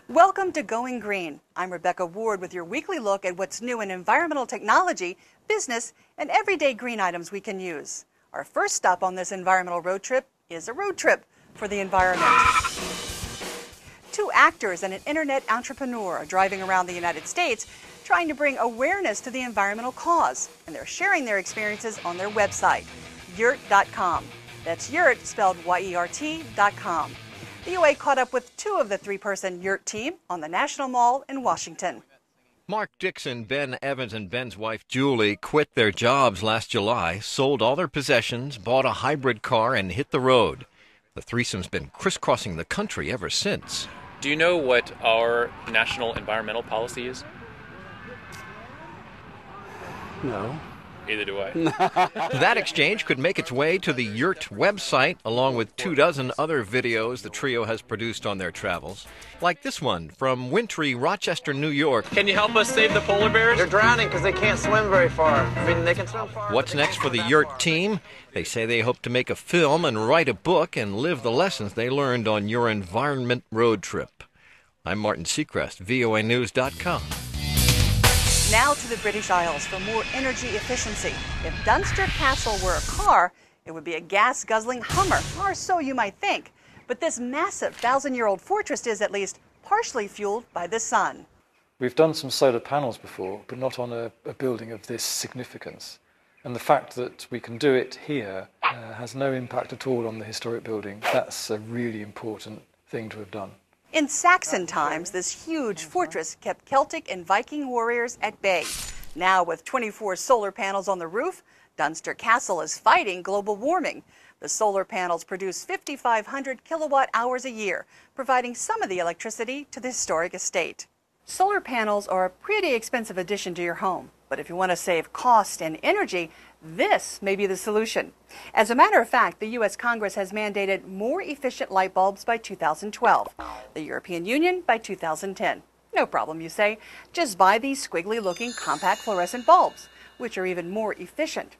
Welcome to Going Green. I'm Rebecca Ward with your weekly look at what's new in environmental technology, business, and everyday green items we can use. Our first stop on this environmental road trip is a road trip for the environment. Two actors and an internet entrepreneur are driving around the United States trying to bring awareness to the environmental cause, and they're sharing their experiences on their website, yurt.com. That's yurt, spelled Y-E-R-T.com. VOA caught up with two of the three-person Yurt team on the National Mall in Washington. Mark Dixon, Ben Evans, and Ben's wife Julie quit their jobs last July, sold all their possessions, bought a hybrid car, and hit the road. The threesome's been crisscrossing the country ever since. Do you know what our national environmental policy is? No. Either do I. That exchange could make its way to the Yurt website, along with 24 other videos the trio has produced on their travels. Like this one from wintry Rochester, New York. Can you help us save the polar bears? They're drowning because they can't swim very far. I mean, they can swim far. What's next for the Yurt team? They say they hope to make a film and write a book and live the lessons they learned on your environment road trip. I'm Martin Seacrest, voanews.com. Now to the British Isles for more energy efficiency. If Dunster Castle were a car, it would be a gas-guzzling Hummer, or so you might think. But this massive 1,000-year-old fortress is at least partially fueled by the sun. We've done some solar panels before, but not on a building of this significance. And the fact that we can do it here has no impact at all on the historic building. That's a really important thing to have done. In Saxon times, this huge fortress kept Celtic and Viking warriors at bay. Now, with 24 solar panels on the roof, Dunster Castle is fighting global warming. The solar panels produce 5,500 kilowatt hours a year, providing some of the electricity to the historic estate. Solar panels are a pretty expensive addition to your home, but if you want to save cost and energy, this may be the solution. As a matter of fact, the U.S. Congress has mandated more efficient light bulbs by 2012, the European Union by 2010. No problem, you say. Just buy these squiggly-looking compact fluorescent bulbs, which are even more efficient.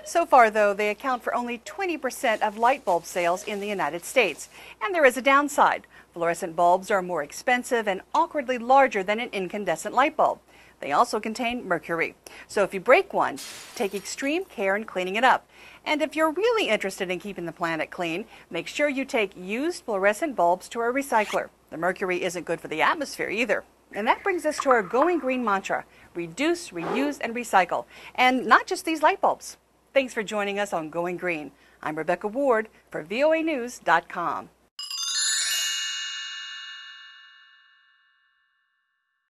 So far, though, they account for only 20% of light bulb sales in the United States. And there is a downside. Fluorescent bulbs are more expensive and awkwardly larger than an incandescent light bulb. They also contain mercury. So if you break one, take extreme care in cleaning it up. And if you're really interested in keeping the planet clean, make sure you take used fluorescent bulbs to a recycler. The mercury isn't good for the atmosphere either. And that brings us to our Going Green mantra: reduce, reuse, and recycle. And not just these light bulbs. Thanks for joining us on Going Green. I'm Rebecca Ward for voanews.com.